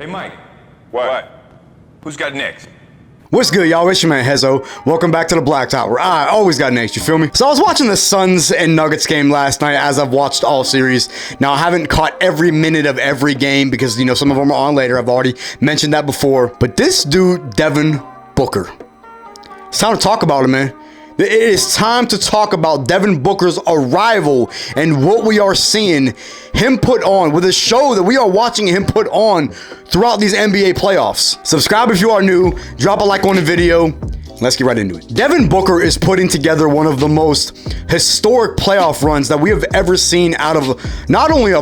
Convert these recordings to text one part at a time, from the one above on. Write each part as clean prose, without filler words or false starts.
Hey, Mike. What? Who's got next? What's good, y'all? It's your man, Hezo. Welcome back to the Blacktop, where I always got next, you feel me? So I was watching the Suns and Nuggets game last night, as I've watched all series. Now, I haven't caught every minute of every game because, you know, some of them are on later. I've already mentioned that before. But this dude, Devin Booker. It's time to talk about him, man. It is time to talk about Devin Booker's arrival and what we are seeing him put on with a show that we are watching him put on throughout these NBA playoffs. Subscribe if you are new, drop a like on the video. Let's get right into it. Devin Booker is putting together one of the most historic playoff runs that we have ever seen out of not only a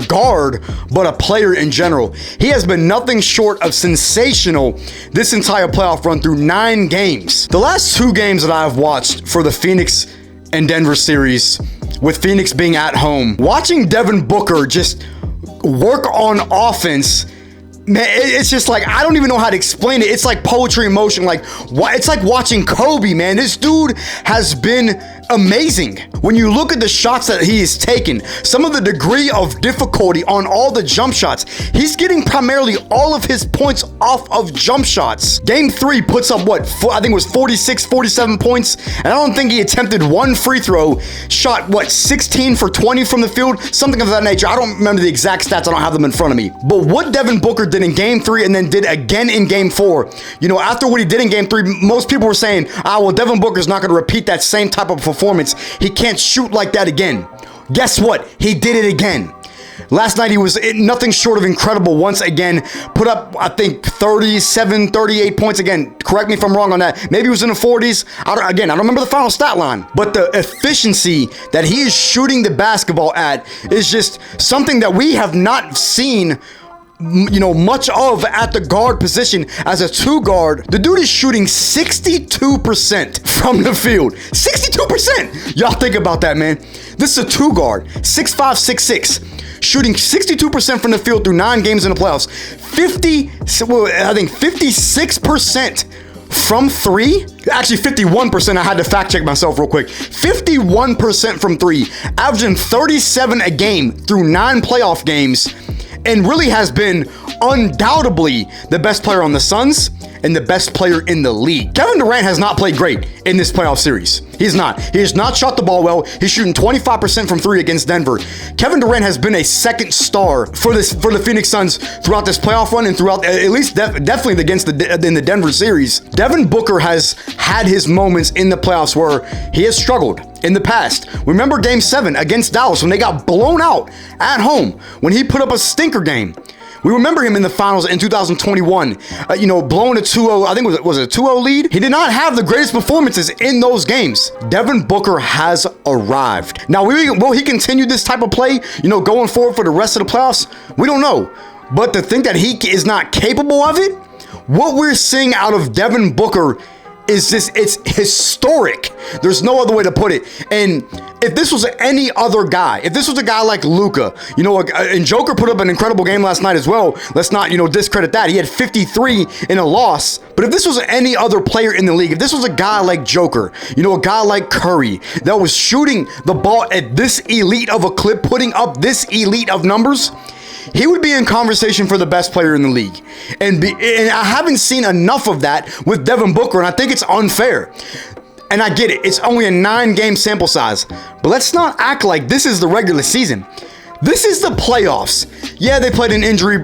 guard, but a player in general. He has been nothing short of sensational this entire playoff run through 9 games. The last 2 games that I've watched for the Phoenix and Denver series, with Phoenix being at home, watching Devin Booker just work on offense, man, it's just like, I don't even know how to explain it. It's like poetry in motion. Like, it's like watching Kobe, man. This dude has been amazing. When you look at the shots that he has taken, some of the degree of difficulty on all the jump shots, he's getting primarily all of his points off of jump shots. Game 3 puts up I think it was 46, 47 points. And I don't think he attempted one free throw, shot 16 for 20 from the field, something of that nature. I don't remember the exact stats. I don't have them in front of me. But what Devin Booker did in game 3 and then did again in game 4, you know, after what he did in game 3, most people were saying, well, Devin Booker's not going to repeat that same type of performance. He can't shoot like that again. Guess what? He did it again. Last night, he was nothing short of incredible once again. Put up, I think, 37, 38 points again. Correct me if I'm wrong on that. Maybe it was in the 40s. I don't remember the final stat line. But the efficiency that he is shooting the basketball at is just something that we have not seen, you know, much of at the guard position as a 2 guard. The dude is shooting 62% from the field. 62%! Y'all think about that, man. This is a 2 guard, 6'5", 6'6", shooting 62% from the field through 9 games in the playoffs. 56% from 3. Actually, 51%. I had to fact check myself real quick. 51% from 3, averaging 37 a game through 9 playoff games. And really has been undoubtedly the best player on the Suns and the best player in the league. Kevin Durant has not played great in this playoff series. He's not. He has not shot the ball well. He's shooting 25% from 3 against Denver. Kevin Durant has been a second star for the Phoenix Suns throughout this playoff run and throughout, at least definitely against in the Denver series. Devin Booker has had his moments in the playoffs where he has struggled in the past. Remember game 7 against Dallas when they got blown out at home, when he put up a stinker game. We remember him in the finals in 2021, blowing a 2-0, I think was it a 2-0 lead? He did not have the greatest performances in those games. Devin Booker has arrived. Now, will he continue this type of play, going forward for the rest of the playoffs? We don't know. But to think that he is not capable of it, what we're seeing out of Devin Booker is it's historic. There's no other way to put it. And if this was any other guy, if this was a guy like Luka, and Joker put up an incredible game last night as well. Let's not, discredit that. He had 53 in a loss. But if this was any other player in the league, if this was a guy like Joker, a guy like Curry that was shooting the ball at this elite of a clip, putting up this elite of numbers, he would be in conversation for the best player in the league. And I haven't seen enough of that with Devin Booker, and I think it's unfair. And I get it. It's only a 9-game sample size. But let's not act like this is the regular season. This is the playoffs. Yeah, they played an injury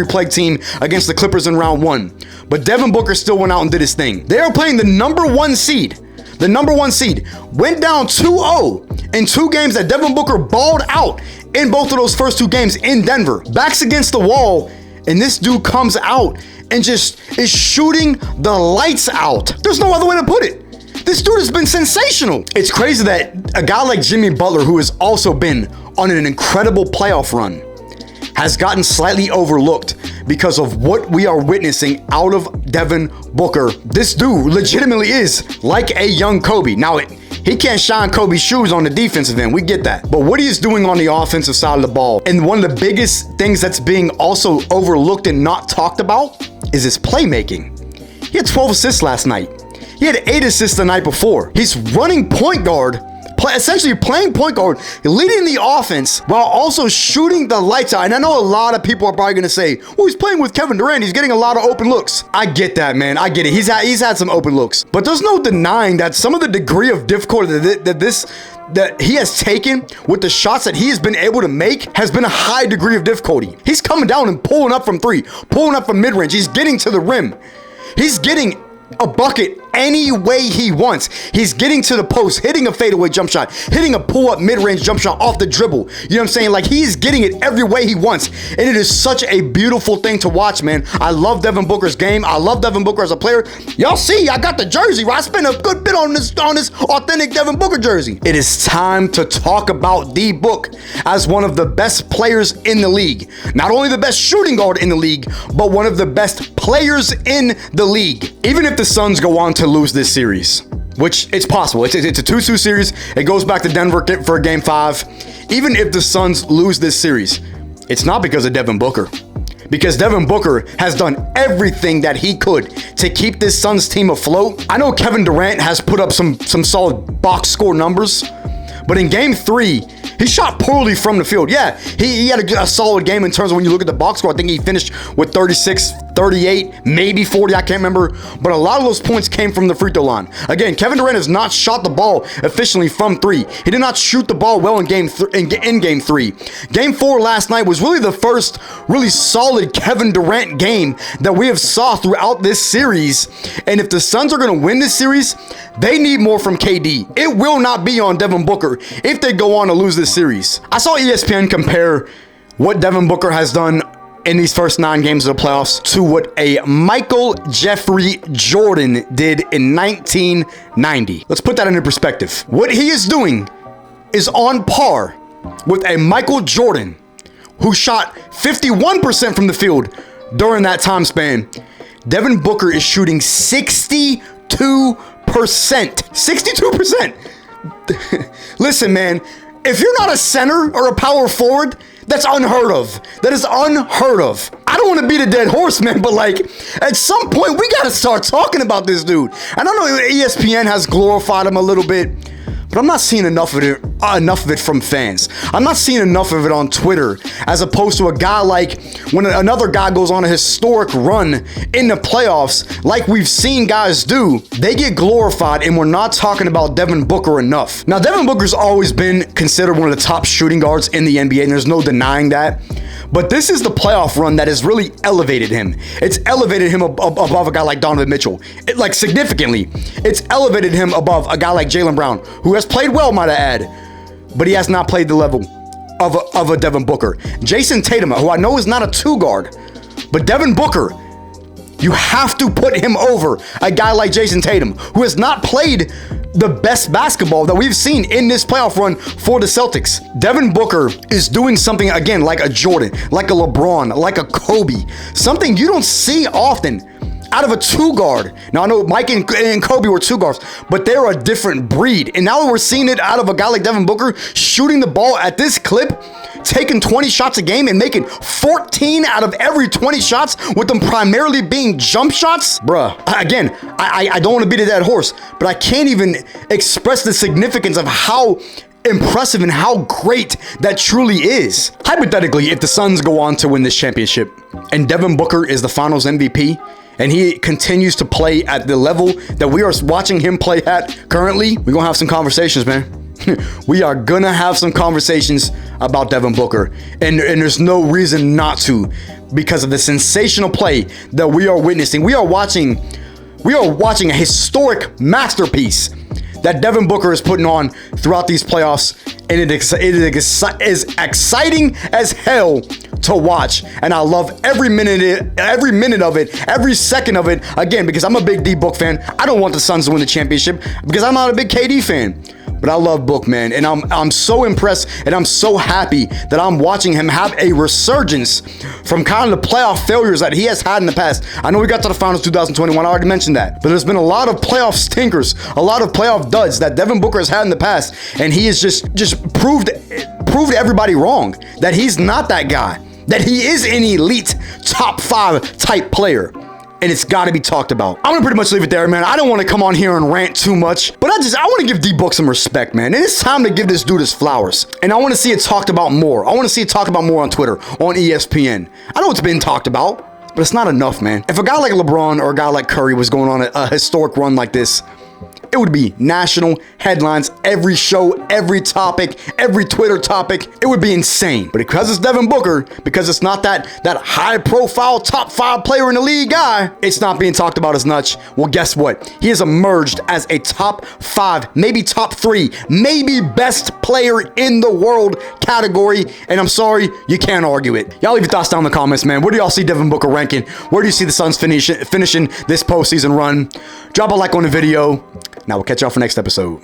plague team against the Clippers in round 1. But Devin Booker still went out and did his thing. They are playing the number 1 seed. The number 1 seed went down 2-0 in 2 games that Devin Booker balled out in both of those first 2 games in Denver. Backs against the wall, and this dude comes out and just is shooting the lights out. There's no other way to put it. This dude has been sensational. It's crazy that a guy like Jimmy Butler, who has also been on an incredible playoff run, has gotten slightly overlooked because of what we are witnessing out of Devin Booker. This dude legitimately is like a young Kobe. Now, he can't shine Kobe's shoes on the defensive end. We get that. But what he is doing on the offensive side of the ball, and one of the biggest things that's being also overlooked and not talked about, is his playmaking. He had 12 assists last night. He had 8 assists the night before. He's running point guard, essentially playing point guard, leading the offense while also shooting the lights out. And I know a lot of people are probably going to say, well, he's playing with Kevin Durant. He's getting a lot of open looks. I get that, man. I get it. He's had some open looks. But there's no denying that some of the degree of difficulty that he has taken with the shots that he has been able to make has been a high degree of difficulty. He's coming down and pulling up from three, pulling up from mid-range. He's getting to the rim. He's getting a bucket any way he wants. He's getting to the post, hitting a fadeaway jump shot, hitting a pull-up mid-range jump shot off the dribble. You know what I'm saying? Like, he's getting it every way he wants. And it is such a beautiful thing to watch, man. I love Devin Booker's game. I love Devin Booker as a player. Y'all see, I got the jersey, right? I spent a good bit on this authentic Devin Booker jersey. It is time to talk about D Book as one of the best players in the league. Not only the best shooting guard in the league, but one of the best players in the league. Even if the Suns go on to lose this series, which it's possible. It's a 2-2 series. It goes back to Denver for game 5. Even if the Suns lose this series, it's not because of Devin Booker. Because Devin Booker has done everything that he could to keep this Suns team afloat. I know Kevin Durant has put up some solid box score numbers, but in game 3, he shot poorly from the field. Yeah, he had a solid game in terms of when you look at the box score. I think he finished with 36, 38, maybe 40, I can't remember. But a lot of those points came from the free throw line. Again, Kevin Durant has not shot the ball efficiently from 3. He did not shoot the ball well in game 3. Game 4 last night was really the first really solid Kevin Durant game that we have saw throughout this series. And if the Suns are going to win this series, they need more from KD. It will not be on Devin Booker if they go on to lose this series. I saw ESPN compare what Devin Booker has done in these first 9 games of the playoffs to what a Michael Jeffrey Jordan did in 1990. Let's put that into perspective. What he is doing is on par with a Michael Jordan who shot 51% from the field during that time span. Devin Booker is shooting 62%. 62%. Listen, man, if you're not a center or a power forward, that's unheard of. That is unheard of. I don't want to beat a dead horse, man, but like, at some point, we got to start talking about this dude. And I know ESPN has glorified him a little bit, but I'm not seeing enough of it from fans. I'm not seeing enough of it on Twitter, as opposed to a guy like when another guy goes on a historic run in the playoffs, like we've seen guys do, they get glorified, and we're not talking about Devin Booker enough. Now, Devin Booker's always been considered one of the top shooting guards in the NBA, and there's no denying that. But this is the playoff run that has really elevated him. It's elevated him above a guy like Donovan Mitchell. Like, significantly. It's elevated him above a guy like Jaylen Brown, who has played well, might I add, but he has not played the level of a Devin Booker. Jason Tatum, who I know is not a 2 guard, but Devin Booker, you have to put him over a guy like Jason Tatum, who has not played the best basketball that we've seen in this playoff run for the Celtics. Devin Booker is doing something, again, like a Jordan, like a LeBron, like a Kobe, something you don't see often out of a 2 guard. Now, I know Mike and Kobe were 2 guards, but they're a different breed. And now that we're seeing it out of a guy like Devin Booker, shooting the ball at this clip, taking 20 shots a game and making 14 out of every 20 shots, with them primarily being jump shots. Bruh, again, I don't want to beat a dead horse, but I can't even express the significance of how impressive and how great that truly is. Hypothetically, if the Suns go on to win this championship and Devin Booker is the finals MVP, and he continues to play at the level that we are watching him play at currently, we're gonna have some conversations, man. We are gonna have some conversations about Devin Booker, and there's no reason not to, because of the sensational play that we are witnessing. We are watching a historic masterpiece that Devin Booker is putting on throughout these playoffs, and it is exciting as hell to watch, and I love every minute of it, every second of it. Again, because I'm a big D Book fan. I don't want the Suns to win the championship because I'm not a big KD fan. But I love Book, man, and I'm so impressed, and I'm so happy that I'm watching him have a resurgence from kind of the playoff failures that he has had in the past. I know we got to the finals 2021, I already mentioned that, but there's been a lot of playoff stinkers, a lot of playoff duds that Devin Booker has had in the past, and he has just proved everybody wrong, that he's not that guy, that he is an elite top 5 type player. and it's got to be talked about. I'm gonna pretty much leave it there, man. I don't want to come on here and rant too much, but I want to give D-Book some respect, man. And it's time to give this dude his flowers. And I want to see it talked about more. I want to see it talked about more on Twitter, on ESPN. I know it's been talked about, but it's not enough, man. If a guy like LeBron or a guy like Curry was going on a historic run like this, it would be national headlines, every show, every topic, every Twitter topic. It would be insane. But because it's Devin Booker, because it's not that high-profile top 5 player in the league guy, it's not being talked about as much. Well, guess what? He has emerged as a top 5, maybe top 3, maybe best player in the world category. And I'm sorry, you can't argue it. Y'all leave your thoughts down in the comments, man. Where do y'all see Devin Booker ranking? Where do you see the Suns finishing this postseason run? Drop a like on the video. Now we'll catch y'all for next episode.